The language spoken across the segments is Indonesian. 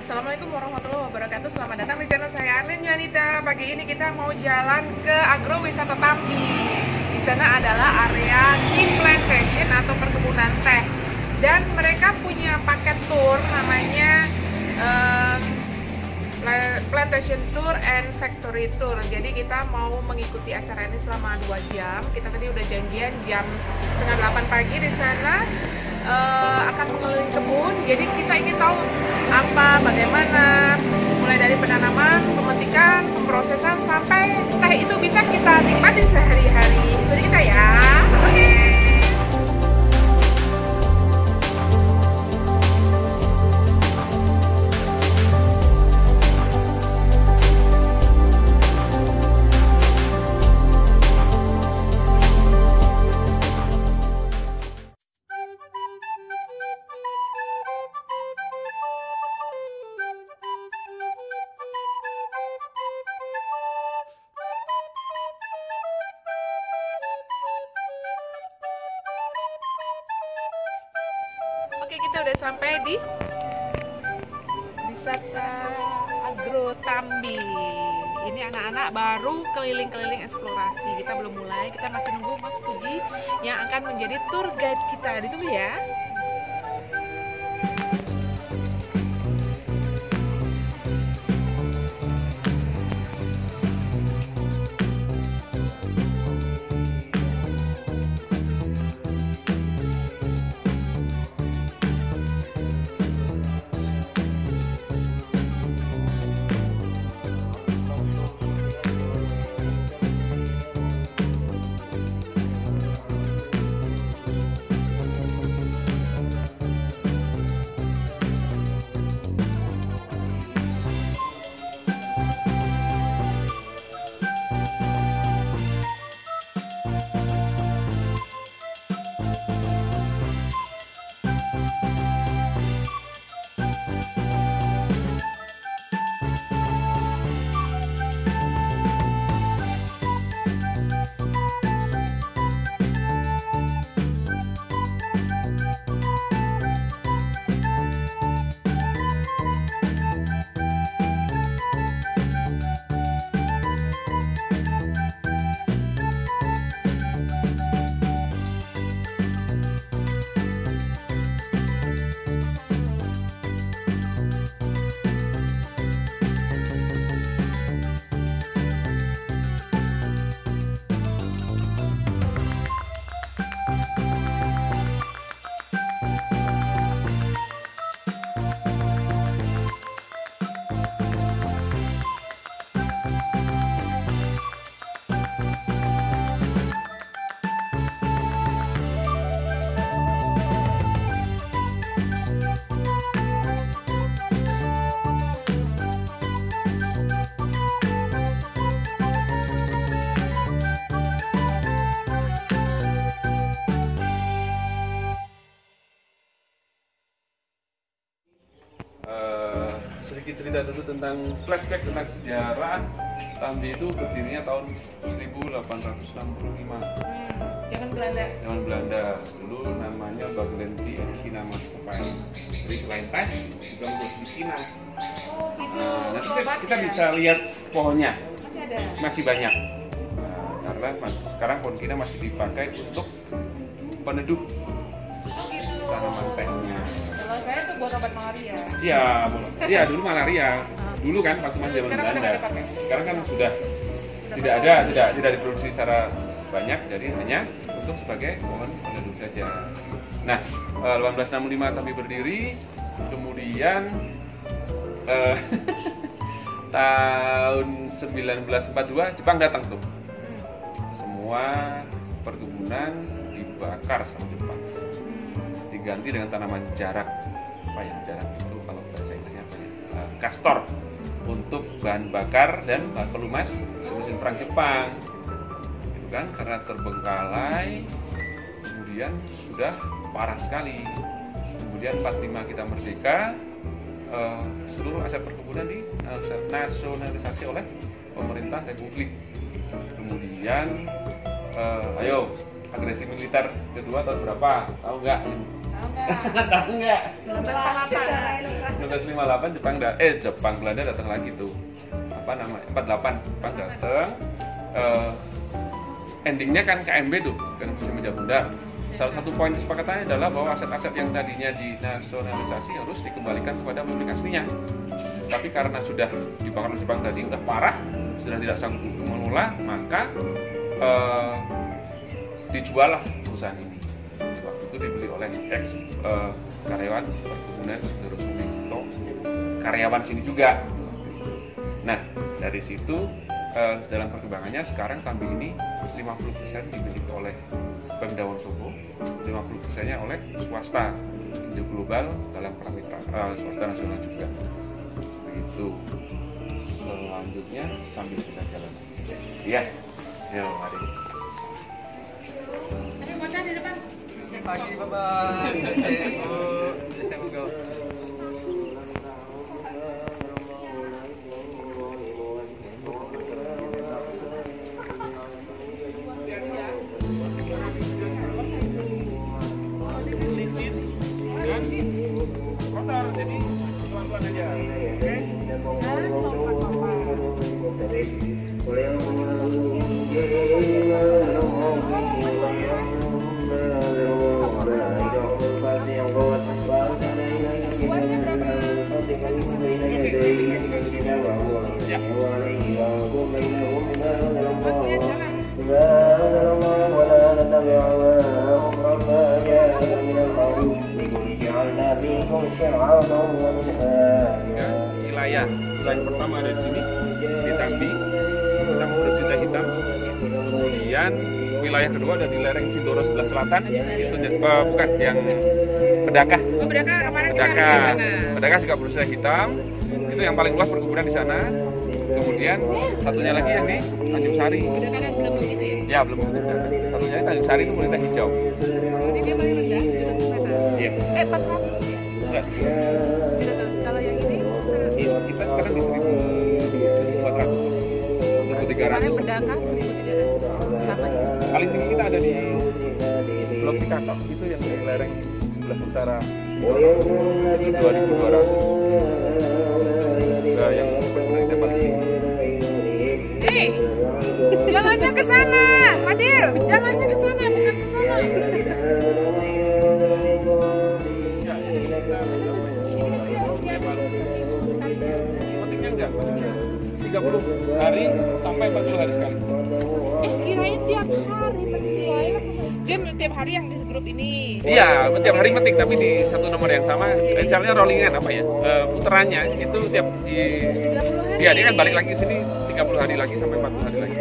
Assalamualaikum warahmatullahi wabarakatuh. Selamat datang di channel saya Arlin Juanita. Pagi ini kita mau jalan ke agrowisata Tambi. Di sana adalah area tea plantation atau perkebunan teh. Dan mereka punya paket tour namanya Plantation Tour and Factory Tour. Jadi kita mau mengikuti acara ini selama 2 jam. Kita tadi udah janjian jam setengah 8 pagi di sana. Akan mengelilingi kebun, jadi kita ingin tahu apa, bagaimana, mulai dari penanaman, pemetikan, pemrosesan, sampai teh itu bisa kita nikmati sehari-hari. Ikuti kita ya. Oke. Oke, kita udah sampai di wisata Agro Tambi. Ini anak-anak baru keliling-keliling eksplorasi. Kita belum mulai, kita masih nunggu Mas Puji yang akan menjadi tour guide kita. Ditunggu ya. Sedikit cerita dulu tentang flashback tentang sejarah. Tambi itu berdirinya tahun 1865. Jangan Belanda. Zaman Belanda. Dulu namanya Baglenti Kina Maskopai. Jadi selain teh juga memproduksi kina. Oh gitu. Nanti Sobat kita ya? bisa lihat pohonnya. Masih ada. Masih banyak. Karena sekarang pohon kina masih dipakai untuk peneduh Oh gitu. tanaman tehnya. Kalau saya tuh buat obat malaria. Iya, dulu malaria. Dulu kan waktu masih zaman Sekarang udah Belanda. nggak dipakai? Sekarang kan sudah tidak diproduksi secara banyak, jadi hanya untuk sebagai pohon peneduh saja. Nah, 1865 Tambi berdiri, kemudian tahun 1942 Jepang datang tuh. Semua perkebunan dibakar sama Jepang. Diganti dengan tanaman jarak. Apa ya jarak itu kalau bahasa Inggrisnya apa ya? Kastor untuk bahan bakar dan bahan pelumas mesin perang Jepang. Itu kan karena terbengkalai, kemudian sudah parah sekali. Kemudian 45 kita merdeka, seluruh aset perkebunan dinasionalisasi oleh pemerintah Republik. Kemudian ayo agresi militer kedua tahun berapa? Tahu nggak? Tahu nggak? Tahu nggak? 1948. 1958 Jepang Belanda datang lagi tuh. Apa namanya? 48 Jepang datang. Endingnya kan KMB tuh, kan Meja Bundar. Salah satu poin kesepakatannya adalah bahwa aset-aset yang tadinya dinasionalisasi harus dikembalikan kepada pemilik aslinya. Tapi karena sudah dibakar oleh Jepang tadi udah parah, sudah tidak sanggup mengelola, maka dijual lah perusahaan ini. Waktu itu dibeli oleh ex karyawan perkebunan Sudiro Sumito, karyawan sini juga. Nah, dari situ dalam perkembangannya sekarang Tambi ini 50% dimiliki oleh Pemda Wonosobo, 50%-nya oleh swasta Indo Global dalam parameter swasta nasional juga. Begitu. Selanjutnya sambil kita jalan. Iya. Yo, mari. Ada bocah di depan. Pagi, Bapak. Kotor, jadi pelan-pelan aja. Wilayah pertama ada di sini di Tambi, kita produksi teh hitam. Kemudian wilayah kedua ada di lereng Sindoro sebelah selatan, itu bukan yang Pedakah. Oh, Pedakah kemarin kita Pedakah. di sana. Pedakah juga produksi teh hitam. Itu yang paling luas perkebunan di sana. Kemudian satunya lagi yang di Tanjung Sari. Pedakah yang belum begitu ya? Ya, belum begitu. Satunya di Tanjung Sari itu mulai teh hijau. Berarti dia paling rendah 700 meter. Yes. 400 ya? Enggak. 700. Kalau yang ini Kita sekarang di 1.400, 1.300. Pedakah 1.300. Sama ya? Paling tinggi kita ada di Blok Sikatok, itu yang di lereng sebelah utara. Itu 2.200. Nah, yang kita paling tinggi. Hei, jalannya ke sana, Fadil. Jalannya ke sana, bukan ke sana. Pentingnya enggak, 30 hari sampai 40 hari sekali. Kirain tiap hari penting. Dia tiap hari yang di grup ini. Iya, tiap hari metik tapi di satu nomor yang sama. Misalnya rollingan apa ya? Puterannya itu tiap di 30 hari. Iya, dia kan balik lagi ke sini 30 hari lagi sampai 40 hari lagi.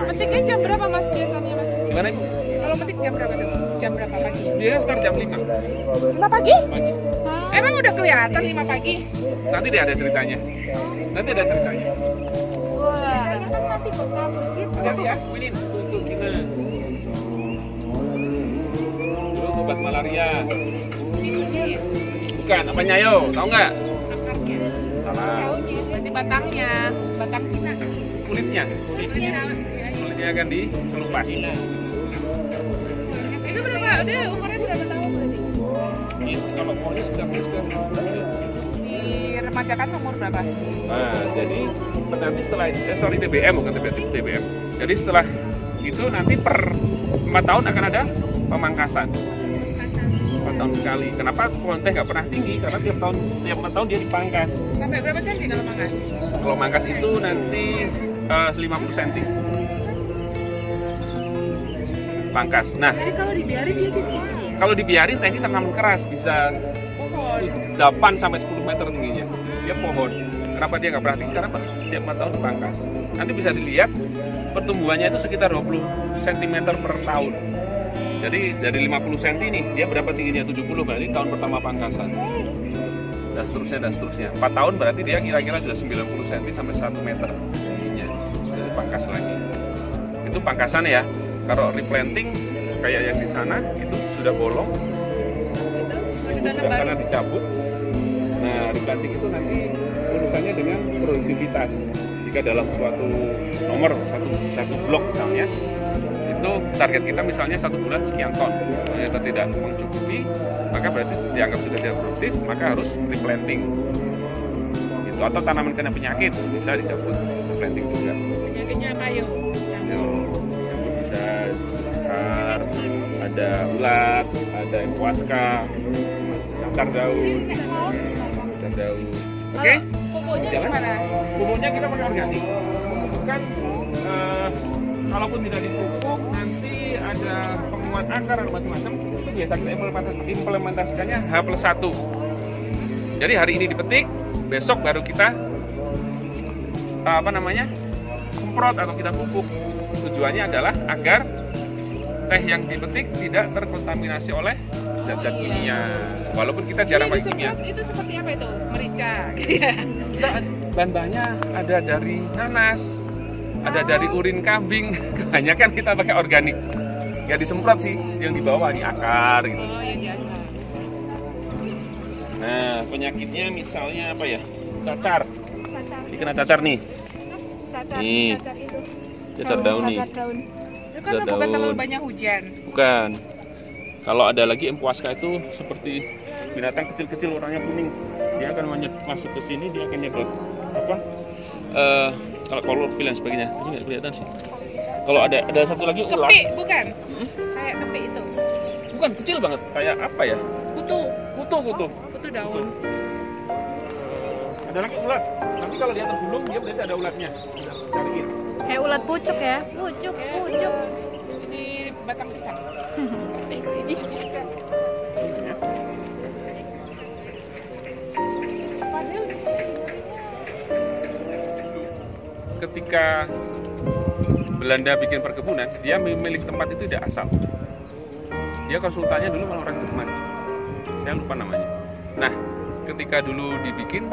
Metiknya jam berapa Mas biasanya Mas? Gimana Ibu? Kalau metik jam berapa tuh? Jam berapa pagi? Dia start jam 5 5 pagi? pagi. Emang udah kelihatan 5 pagi? Nanti dia ada ceritanya. Nanti ada ceritanya. Wah, kayaknya kan masih bekal begitu. Hati-hati ya, Winin, tutup kita. Terus obat malaria. Ininya ya, Bukan, apa nyayo, tahu nggak? akarnya. Salah. Daunnya, berarti batangnya. Batang pina. Kulitnya. Kulitnya akan dikelupas. Itu berapa? Udah umurnya berapa tahun berarti? Ini kalau umurnya sudah Diremajakan umur berapa? Nah, jadi nanti setelah TBM bukan TBM. Jadi setelah itu nanti per 4 tahun akan ada pemangkasan. 4 tahun sekali. Kenapa pohon teh nggak pernah tinggi? Karena tiap 4 tahun dia dipangkas. Sampai berapa senti kalau mangkas? Kalau mangkas itu nanti 50 cm. Pangkas. Nah, Jadi kalau dibiarin dia tinggi ya? kalau dibiarin teh ini tanaman keras bisa Pohon. 8 sampai 10 meter tingginya. Dia pohon. Kenapa dia nggak pernah tinggi? Karena tiap 4 tahun dipangkas. Nanti bisa dilihat pertumbuhannya itu sekitar 20 cm per tahun. Jadi dari 50 cm nih, dia berapa tingginya? 70 berarti tahun pertama pangkasan. Dan seterusnya. 4 tahun berarti dia kira-kira sudah 90 cm sampai 1 meter tingginya. Jadi pangkas lagi. Itu pangkasan ya. Kalau replanting kayak yang di sana itu sudah bolong. Itu sudah karena dicabut. Nah, replanting itu nanti urusannya dengan produktivitas. Jika dalam suatu nomor, satu blok misalnya, itu target kita misalnya 1 bulan sekian ton, ternyata tidak mencukupi, maka berarti dianggap sudah tidak produktif, maka harus replanting itu, atau tanaman kena penyakit bisa dicabut, replanting juga. Penyakitnya apa yuk? Bisa akar, ada ulat, ada empuaska, cacar daun. Oke? Pupuknya gimana? Pupuknya kita pakai organik. Pupuk kan kalaupun tidak dipupuk nanti ada penguat akar atau macam-macam, itu biasa kita implementasikannya H+1. Jadi hari ini dipetik, besok baru kita semprot atau kita pupuk. Tujuannya adalah agar teh yang dipetik tidak terkontaminasi oleh zat-zat kimia. Walaupun kita jarang pakai kimia. Itu seperti apa itu? Merica. Bahan-bahannya ada dari nanas, ada dari urin kambing. Kebanyakan kita pakai organik. Nggak disemprot sih, yang di bawah di akar gitu. Oh, yang di akar. Nah, penyakitnya misalnya apa ya? Cacar. Ini kena cacar nih. Nih. Cacar daun nih. Itu kan bukan terlalu banyak hujan. Bukan. Kalau ada lagi empuaska itu seperti binatang kecil-kecil warnanya kuning. Dia akan masuk ke sini, dia akan nyedot kalau klorofil dan sebagainya. Ini nggak kelihatan sih. Kalau ada satu lagi ular. Kepi, bukan? Kayak kepi itu. Bukan, kecil banget. Kayak apa ya? Kutu daun. Ada lagi ulat. Nanti kalau dia tergulung, dia berarti ada ulatnya. Cariin. Kayak ulat pucuk ya. Pucuk. Ini batang pisang. Ketika Belanda bikin perkebunan, dia memilih tempat itu tidak asal. Dia konsultannya dulu malah orang Jerman. Saya lupa namanya. Nah, ketika dulu dibikin,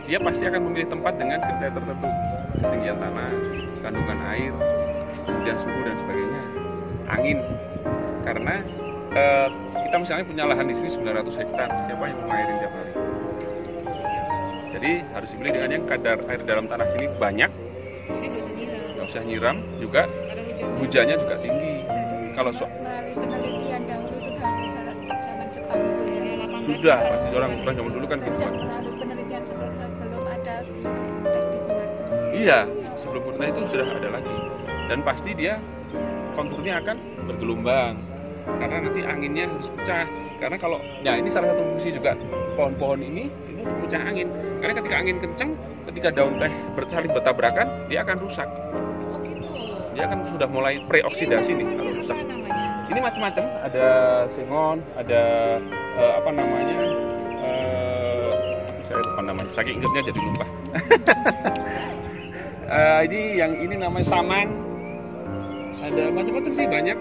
dia pasti akan memilih tempat dengan kriteria tertentu. Ketinggian tanah, kandungan air, kemudian suhu dan sebagainya. Angin. Karena kita misalnya punya lahan di sini 900 hektar, siapa yang mau ngairin tiap hari? Jadi harus dipilih dengan yang kadar air dalam tanah sini banyak. Jadi nggak usah nyiram juga, hujannya juga tinggi. Kalau melalui penelitian dahulu itu dalam zaman Jepang itu ya. sudah pasti orang zaman dulu kan gitu. Melalui penelitian sebelum ada tes dibuat. Iya, sebelum purna itu sudah ada lagi. Dan pasti dia konturnya akan bergelombang karena nanti anginnya harus pecah. Karena kalau, ya ini salah satu fungsi juga pohon-pohon ini itu pecah angin. Karena ketika angin kencang, ketika daun teh saling bertabrakan, dia akan rusak. Oh gitu. Dia akan sudah mulai preoksidasi nih kalau rusak. Ini macam-macam, ada sengon, ada saya lupa namanya, saking ingetnya jadi lupa. Ini namanya saman, ada macam-macam sih banyak.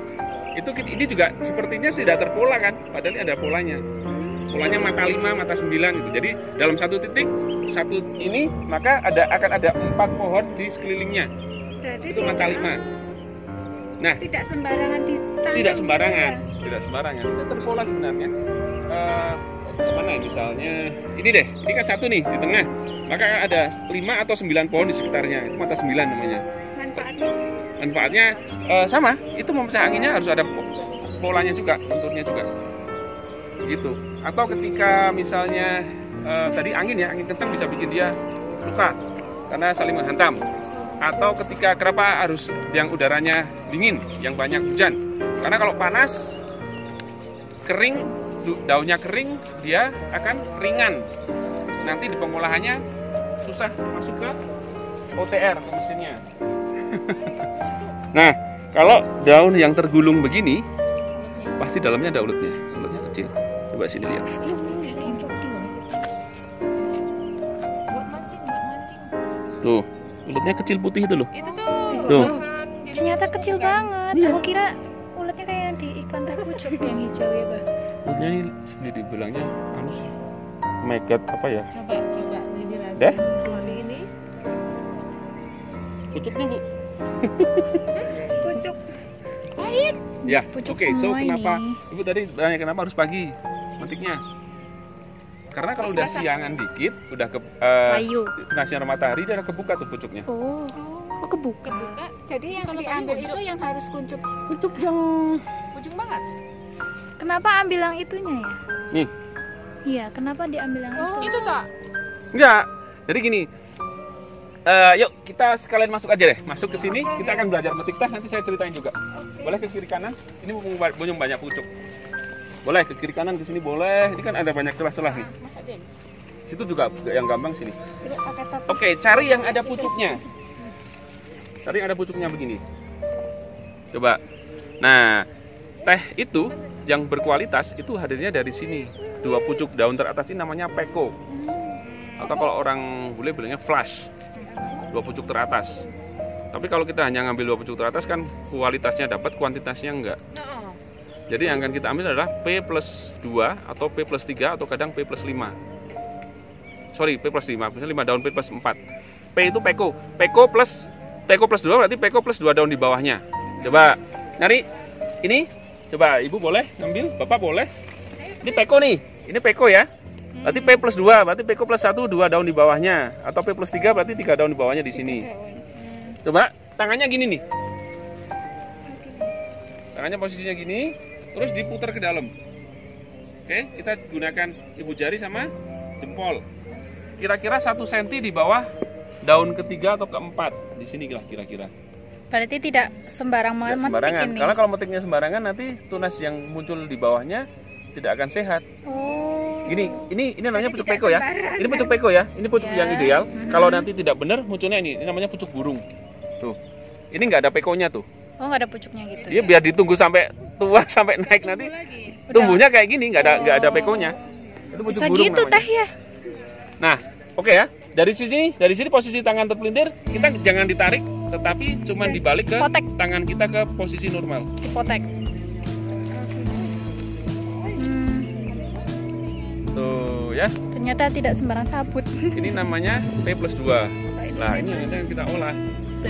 Ini juga sepertinya tidak terpola kan, padahal ini ada polanya. Polanya mata 5, mata 9 gitu. Jadi dalam satu titik, satu ini maka akan ada 4 pohon di sekelilingnya. Berarti Itu mata 5. Nah, tidak sembarangan ditanam. tidak sembarangan. Itu terpola sebenarnya. Mana ya, misalnya ini deh, ini kan satu nih di tengah. Maka ada 5 atau 9 pohon di sekitarnya. Itu mata 9 namanya. Manfaatnya sama, itu memecah anginnya harus ada polanya juga, konturnya juga. Gitu. Atau ketika misalnya tadi angin kencang bisa bikin dia luka karena saling menghantam. Atau ketika kenapa harus yang udaranya dingin, yang banyak hujan. Karena kalau panas, kering, daunnya kering, dia akan ringan. Nanti di pengolahannya susah masuk ke OTR, ke mesinnya. Nah, kalau daun yang tergulung begini, pasti dalamnya ada ulutnya. Ulutnya kecil. Coba sini lihat. Tuh, ulutnya kecil putih itu loh. Itu Tuh. Ternyata kecil banget. Iya. Aku kira ulatnya kayak yang di iklan teh pucuk yang hijau ya, Bah. Ulutnya ini dibilangnya sih. Megat apa ya? coba ini lagi. Deh. Ini Pucuknya, Bu. Pucuk. Ya, Pucuk oke. So semua kenapa ini. Ibu tadi tanya kenapa harus pagi metiknya? Karena kalau udah siangan dikit, udah ke Layu. kena sinar matahari dia akan kebuka tuh pucuknya. Oh. Oh, kebuka. Jadi yang Kalau diambil tadi itu kuncup. yang harus kuncup. Kuncup yang Ujung banget. Kenapa ambil yang itunya ya? nih. Iya, kenapa diambil yang Oh, itu? itu tak. Enggak. Jadi gini. Yuk kita sekalian masuk aja deh. Masuk ke sini, kita akan belajar metik teh. Nanti saya ceritain juga. Boleh ke kiri kanan? Ini mumpung banyak pucuk. Boleh ke kiri kanan, ke sini boleh. Ini kan ada banyak celah-celah nih. Masa Dem? Situ juga yang gampang sini. Itu pakai top. Oke, cari yang ada pucuknya. Cari yang ada pucuknya begini. Coba. Nah, teh itu yang berkualitas itu hadirnya dari sini. 2 pucuk daun teratas ini namanya peko. Atau kalau orang bule bilangnya flash. 2 pucuk teratas. Tapi kalau kita hanya ngambil 2 pucuk teratas kan kualitasnya dapat, kuantitasnya enggak. Heeh. Jadi yang akan kita ambil adalah P plus 2 atau P plus 3 atau kadang P plus 5. Sorry, P plus 5, misalnya 5 daun P plus 4. P itu peko. Peko plus 2 berarti peko plus 2 daun di bawahnya. Coba nyari. Ini coba Ibu boleh ngambil, Bapak boleh. Ini peko nih. Ini peko ya. Berarti P plus 2, berarti peko plus 1 2 daun di bawahnya. Atau P plus 3 berarti 3 daun di bawahnya di sini. Coba tangannya gini nih. Tangannya posisinya gini, terus diputar ke dalam. Oke, kita gunakan ibu jari sama jempol. Kira-kira 1 cm di bawah daun ketiga atau keempat. Di sini lah kira-kira. Berarti tidak sembarang Tidak memetik sembarangan. ini. Karena kalau metiknya sembarangan nanti tunas yang muncul di bawahnya tidak akan sehat. Oh. Ini namanya pucuk peko ya. Ini pucuk peko ya. Ini pucuk yang ideal. Kalau nanti tidak benar munculnya ini namanya pucuk burung. Tuh. Ini nggak ada pekonya tuh. Oh, nggak ada pucuknya gitu. Dia biar ditunggu sampai tua sampai naik nanti. Tumbuhnya kayak gini, nggak ada pekonya. Itu pucuk Bisa burung gitu namanya. teh ya. Nah, oke ya. Dari sini posisi tangan terpelintir, kita jangan ditarik, tetapi cuma dibalik ke Potek. tangan kita ke posisi normal. Dipotek. Tuh ya. Ternyata tidak sembarang sabut. Ini namanya P plus 2. Nah, ini yang kita olah.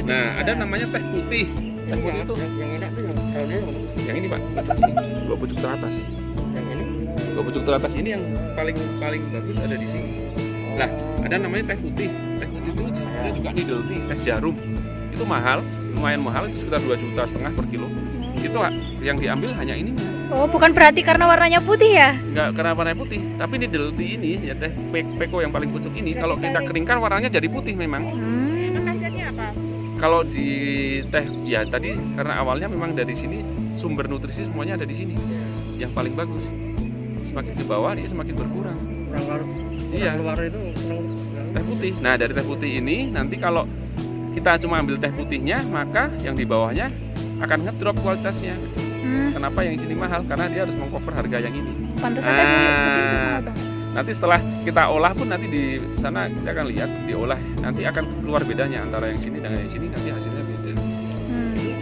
Nah, ada namanya teh putih. Teh putih itu Yang enak tuh yang ini, Pak. Ini 2 pucuk teratas. yang ini. 2 pucuk teratas ini yang paling bagus ada di sini. Nah, ada namanya teh putih. Teh putih itu dia juga needle tea, teh jarum. Itu mahal, lumayan mahal, itu sekitar 2,5 juta per kilo. Itu yang diambil hanya ini. Oh, bukan berarti karena warnanya putih ya? Enggak karena warna putih, tapi needle tea ini ya teh peko yang paling pucuk ini kalau kita keringkan warnanya jadi putih memang. Emang khasiatnya apa? Kalau di teh ya tadi karena awalnya memang dari sini sumber nutrisi semuanya ada di sini. Yang paling bagus. Semakin ke bawah dia semakin berkurang. Iya. Keluar itu Teh putih. Nah, dari teh putih ini nanti kalau kita cuma ambil teh putihnya, maka yang di bawahnya akan ngedrop kualitasnya. Kenapa yang sini mahal? Karena dia harus mengcover harga yang ini. Pantesan teh putih itu mahal banget. Nanti setelah kita olah pun nanti di sana kita akan lihat diolah nanti akan keluar bedanya antara yang sini dengan yang sini nanti hasilnya beda.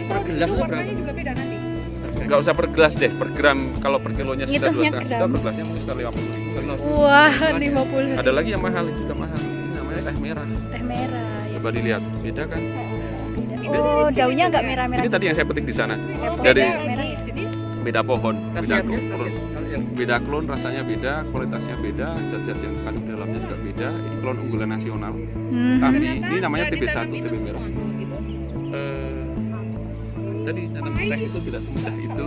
Kalau di gelasnya situ warnanya berapa? juga beda nanti. Nggak usah per gelas deh, per gram. Kalau per kilonya sekitar Ngitungnya 2,5 juta, gram. per gelasnya mungkin sekitar 50.000 kali. Wah, 50. Ada lagi yang mahal, juga mahal. Ini namanya teh merah. Teh merah. Ya. Coba dilihat, beda kan? Oh, daunnya nggak merah-merah. Ini tadi yang saya petik di sana. Dari Dari merah. Jenis beda pohon, beda Khasiatnya, klon. Beda klon, rasanya beda, kualitasnya beda, zat-zat yang kandung di dalamnya juga beda. Ini klon unggulan nasional. Tapi ini namanya TB1, TB merah. Tadi nanam teh itu tidak semudah itu.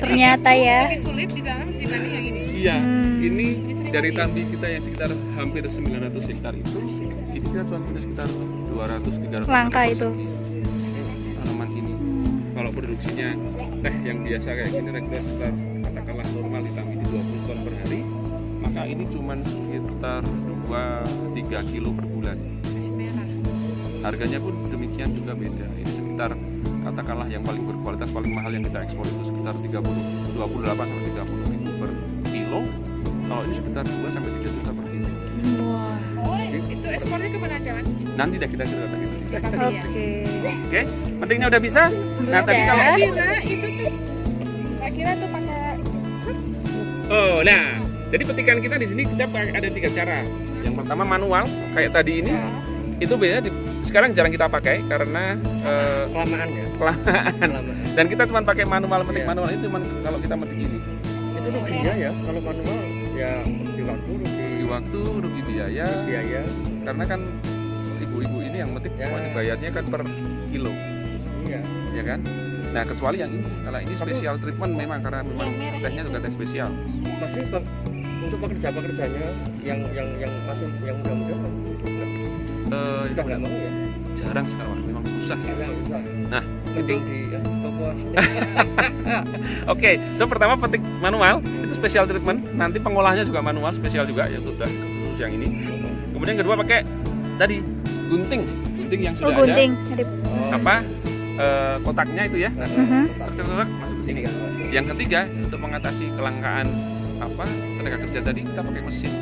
Ternyata ya. Lebih sulit di dalam dibanding yang ini. Iya, ini dari tambi kita yang sekitar hampir 900 hektar itu, ini kita cuma punya sekitar 200-300 Langka itu. tanaman ini. Kalau produksinya teh yang biasa kayak gini reguler sekitar katakanlah normal ditambi di 20 ton per hari, maka ini cuma sekitar 2-3 kilo per bulan. Harganya pun demikian juga beda. Ini sekitar katakanlah yang paling berkualitas, paling mahal yang kita ekspor itu sekitar 28-30 ribu per kilo. Kalau ini sekitar 2-3 juta per kilo. Wah. Oh, itu ekspornya kemana aja, Mas? Nanti dah kita cerita gitu. Oke. Oke, pentingnya udah bisa. Nah tadi kalau Kira itu tuh kira-kira tuh pakai nah jadi petikan kita di sini kita ada 3 cara. Yang pertama manual kayak tadi ini. Itu biasanya sekarang jarang kita pakai karena kelamaan ya. kelamaan. Dan kita cuma pakai manual, metik Iya. manual itu cuma kalau kita metik ini. Itu ruginya ya kalau manual ya di waktu Di waktu rugi biaya biaya. karena kan ibu ibu-ibu ini yang metik Ya. cuma dibayarnya kan per kilo, Iya. ya kan? Nah kecuali yang ini, kalau ini special treatment memang karena memang tehnya juga teh spesial. Masih untuk pekerja-pekerjanya yang masuk yang muda-muda kan kita nggak mau ya. Jarang sekarang, memang susah sih. Susah. Nah, Penting di toko. Oke, so pertama petik manual itu special treatment, nanti pengolahnya juga manual spesial juga ya udah khusus yang ini. Kemudian kedua pakai tadi gunting yang Oh, sudah gunting. ada apa kotaknya itu ya. Terus masuk ke sini. Yang ketiga untuk mengatasi kelangkaan apa tenaga kerja tadi kita pakai mesin.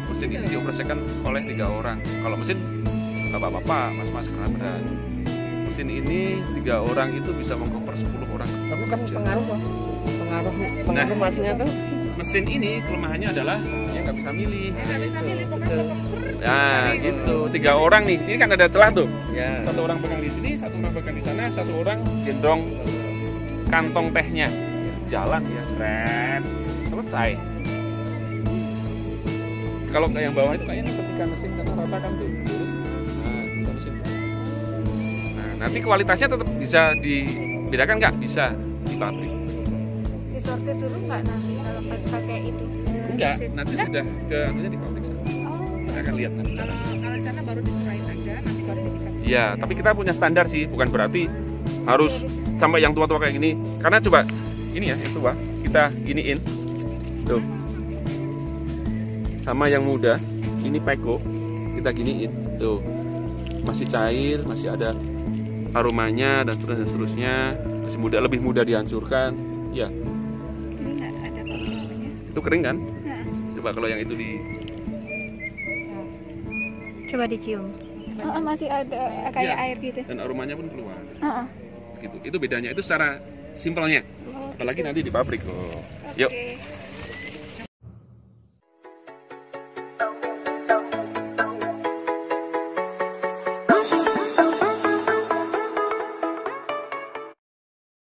Mesin ini dioperasikan oleh 3 orang. Kalau mesin bapak-bapak, mas-mas karena berat. Mesin ini 3 orang itu bisa mengcover 10 orang. Tapi kan pengaruh Nah. mesinnya tuh. Mesin ini kelemahannya adalah ya nggak bisa milih. Ya nggak bisa milih pokoknya Nah gitu, 3 orang nih. Ini kan ada celah tuh. Ya. 1 orang pegang di sini, 1 orang pegang di sana, 1 orang gendong kantong tehnya. Jalan ya, seret, selesai. Kalau yang bawah itu kayaknya ketika mesin karena rata kan tuh. Terus, nah, kita mesin. Nah, nanti kualitasnya tetap bisa dibedakan nggak? Bisa di pabrik. Disortir dulu nggak nanti kalau pakai itu? Enggak, Mesin? nanti Enggak? sudah ke anunya di pabrik sana. Oh, Kita akan lihat nanti kalau caranya. kalau sana baru diserahin aja, nanti baru bisa. Iya, tapi kita punya standar sih, bukan berarti harus sampai yang tua-tua kayak gini. Karena coba ini ya, yang tua kita giniin, tuh, sama yang muda, ini peko, kita giniin, tuh, masih cair, masih ada aromanya dan seterusnya, masih muda, lebih mudah dihancurkan, ya, ini nggak ada apa-apanya. itu kering kan? Nah, Coba kalau yang itu di, coba dicium. Oh, masih ada kayak Iya. air gitu. dan aromanya pun keluar, Oh, gitu. Itu bedanya, itu secara simpelnya. Apalagi nanti di pabrik loh. Yuk. Oke.